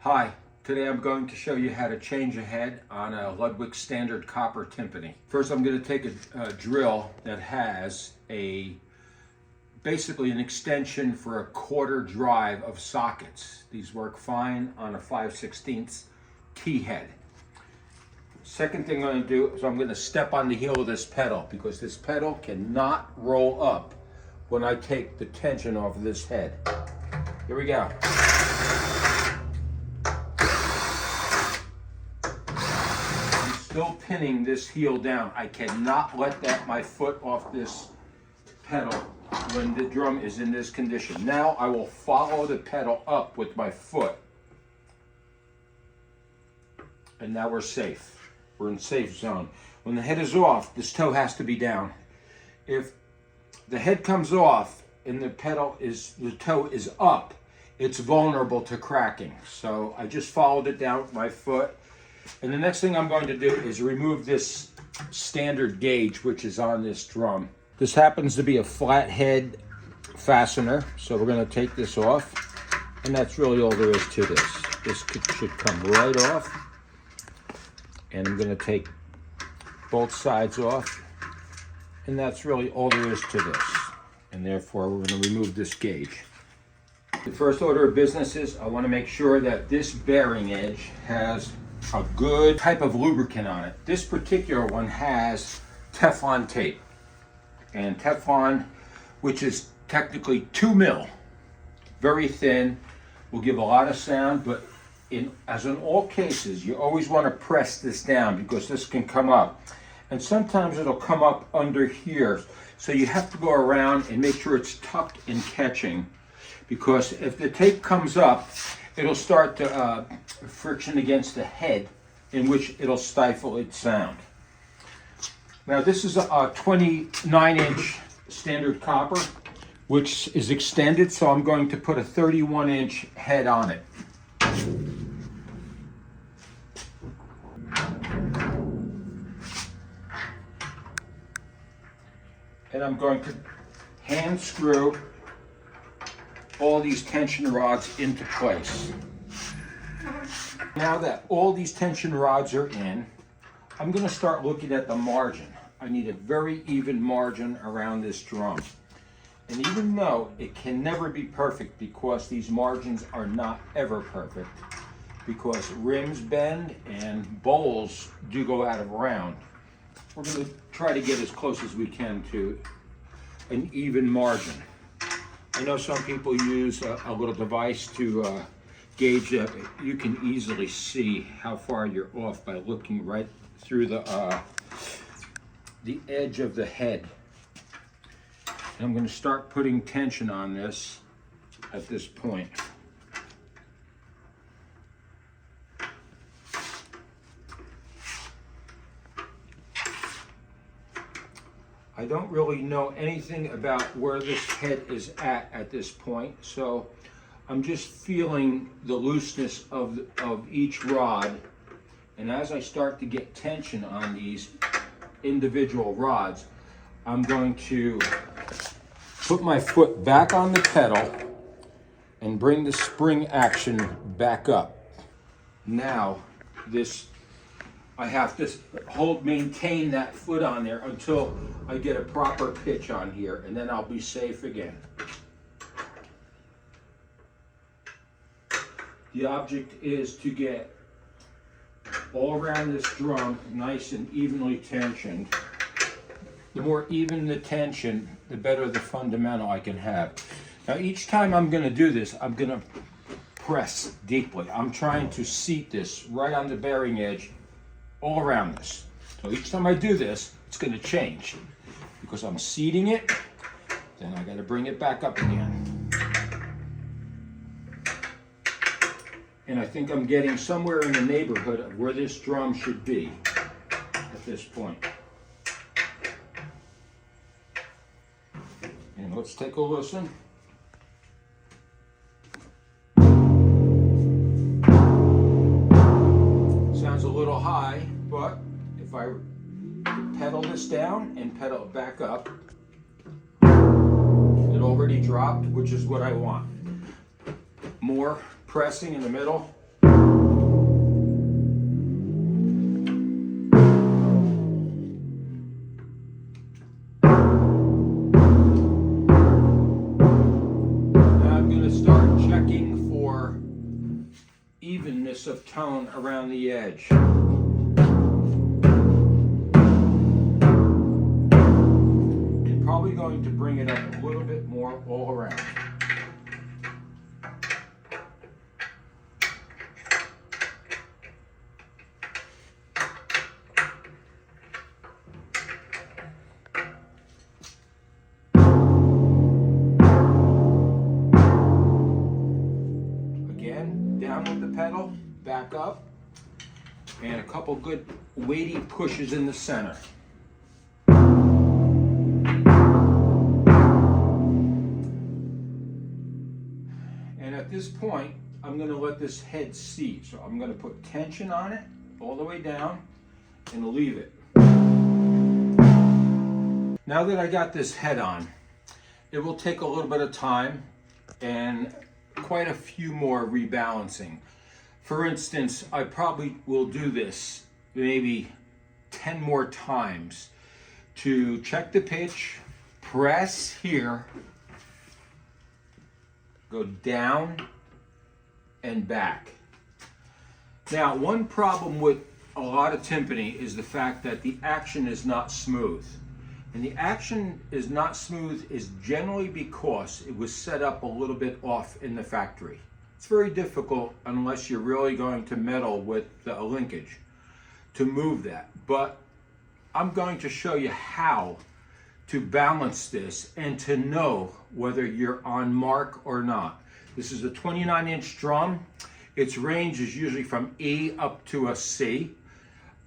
Hi, today I'm going to show you how to change a head on a Ludwig standard copper timpani. First I'm going to take a drill that has basically an extension for a quarter drive of sockets. These work fine on a 5/16 T head. Second thing I'm going to do is I'm going to step on the heel of this pedal because this pedal cannot roll up when I take the tension off of this head. Here we go. Still pinning this heel down. I cannot let my foot off this pedal when the drum is in this condition. Now I will follow the pedal up with my foot. And now we're safe. We're in safe zone. When the head is off, this toe has to be down. If the head comes off and the toe is up, it's vulnerable to cracking. So I just followed it down with my foot. And the next thing I'm going to do is remove this standard gauge which is on this drum. This happens to be a flathead fastener, so we're going to take this off, and that's really all there is to this. This should come right off, and I'm going to take both sides off, and that's really all there is to this. And therefore we're going to remove this gauge. The first order of business is I want to make sure that this bearing edge has a good type of lubricant on it. This particular one has Teflon tape, and Teflon, which is technically 2 mil, very thin, will give a lot of sound, but as in all cases, you always want to press this down because this can come up, and sometimes it'll come up under here, so you have to go around and make sure it's tucked and catching, because if the tape comes up, it'll start to friction against the head, in which it'll stifle its sound. Now this is a 29-inch standard copper, which is extended, so I'm going to put a 31-inch head on it. And I'm going to hand screw all these tension rods into place. Now that all these tension rods are in, I'm going to start looking at the margin. I need a very even margin around this drum. And even though it can never be perfect, because these margins are not ever perfect, because rims bend and bowls do go out of round, we're going to try to get as close as we can to an even margin. I know some people use a little device to gauge that. You can easily see how far you're off by looking right through the edge of the head. And I'm going to start putting tension on this at this point. I don't really know anything about where this head is at this point, so I'm just feeling the looseness of each rod, and as I start to get tension on these individual rods, I'm going to put my foot back on the pedal and bring the spring action back up. Now I have to maintain that foot on there until I get a proper pitch on here, and then I'll be safe again. The object is to get all around this drum nice and evenly tensioned. The more even the tension, the better the fundamental I can have. Now each time I'm going to do this, I'm going to press deeply. I'm trying to seat this right on the bearing edge all around this. So each time I do this, it's going to change because I'm seating it, then I got to bring it back up again. And I think I'm getting somewhere in the neighborhood of where this drum should be at this point. And let's take a listen. Sounds a little high, but if I pedal this down and pedal it back up, it already dropped, which is what I want. More pressing in the middle. And evenness of tone around the edge. And probably going to bring it up a little bit more all around. Down with the pedal, back up, and a couple good weighty pushes in the center. And at this point, I'm going to let this head seat. So I'm going to put tension on it all the way down and leave it. Now that I got this head on, it will take a little bit of time and quite a few more rebalancing. For instance, I probably will do this maybe 10 more times to check the pitch, press here, go down and back. Now, one problem with a lot of timpani is the fact that the action is not smooth. And the action is not smooth is generally because it was set up a little bit off in the factory. It's very difficult unless you're really going to meddle with the linkage to move that. But I'm going to show you how to balance this and to know whether you're on mark or not. This is a 29-inch drum. Its range is usually from E up to a C.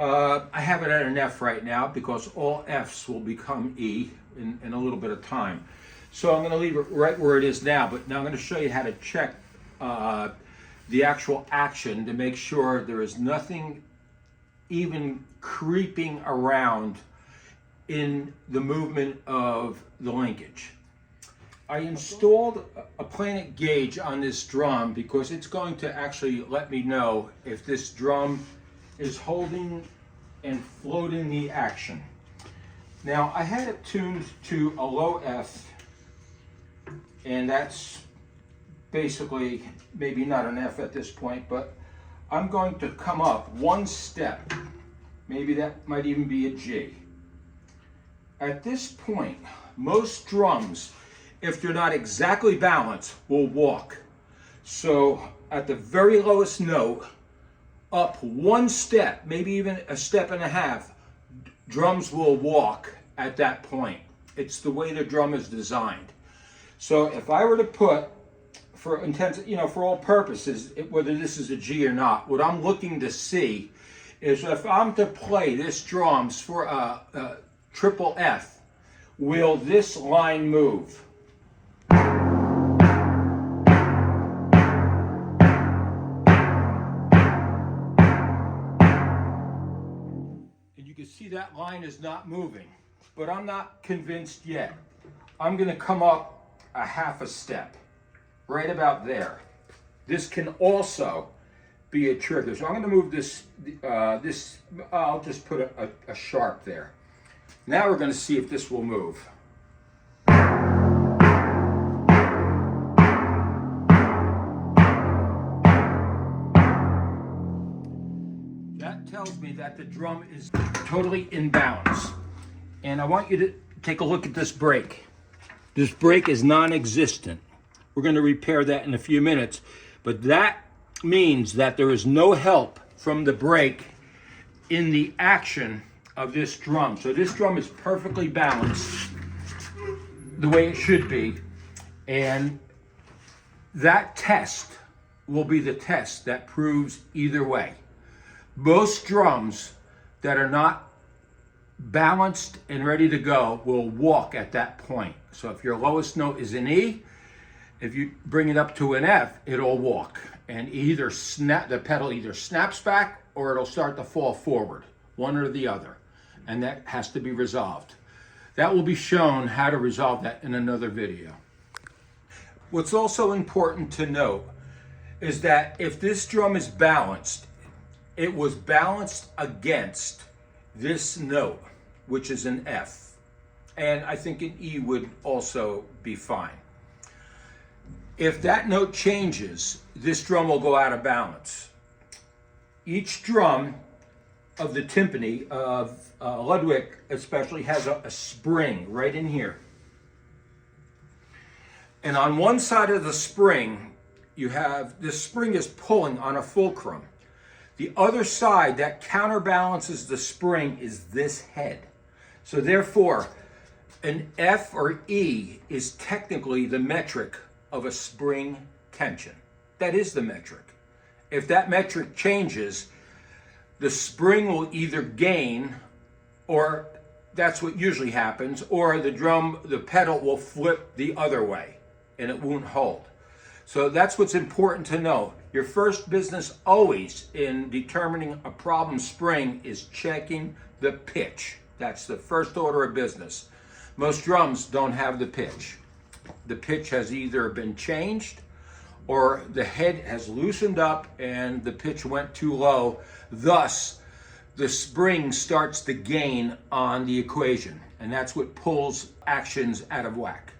I have it at an F right now because all Fs will become E in a little bit of time. So I'm going to leave it right where it is now, but now I'm going to show you how to check the actual action to make sure there is nothing even creeping around in the movement of the linkage. I installed a planet gauge on this drum because it's going to actually let me know if this drum is holding and floating the action. Now, I had it tuned to a low F, and that's basically maybe not an F at this point, but I'm going to come up one step. Maybe that might even be a G. At this point, most drums, if they're not exactly balanced, will walk. So at the very lowest note, up one step, maybe even a step and a half, drums will walk at that point. It's the way the drum is designed. So if I were to put, for intents, for all purposes, whether this is a G or not, what I'm looking to see is if I'm to play this drums for a triple F, will this line move? You can see that line is not moving, but I'm not convinced yet. I'm going to come up a half a step, right about there. This can also be a trigger. So I'm going to move this, I'll just put a sharp there. Now we're going to see if this will move. That tells me that the drum is totally in balance. And I want you to take a look at this brake. This brake is non-existent. We're going to repair that in a few minutes. But that means that there is no help from the brake in the action of this drum. So this drum is perfectly balanced the way it should be. And that test will be the test that proves either way. Most drums that are not balanced and ready to go will walk at that point. So if your lowest note is an E, if you bring it up to an F, it'll walk. And the pedal either snaps back or it'll start to fall forward, one or the other. And that has to be resolved. That will be shown how to resolve that in another video. What's also important to note is that if this drum is balanced, it was balanced against this note, which is an F. And I think an E would also be fine. If that note changes, this drum will go out of balance. Each drum of the timpani, of Ludwig especially, has a spring right in here. And on one side of the spring, you have, this spring is pulling on a fulcrum. The other side that counterbalances the spring is this head. So therefore, an F or E is technically the metric of a spring tension. That is the metric. If that metric changes, the spring will either gain, or that's what usually happens, or the pedal will flip the other way and it won't hold. So that's what's important to know. Your first business always in determining a problem spring is checking the pitch. That's the first order of business. Most drums don't have the pitch. The pitch has either been changed or the head has loosened up and the pitch went too low. Thus, the spring starts to gain on the equation, and that's what pulls actions out of whack.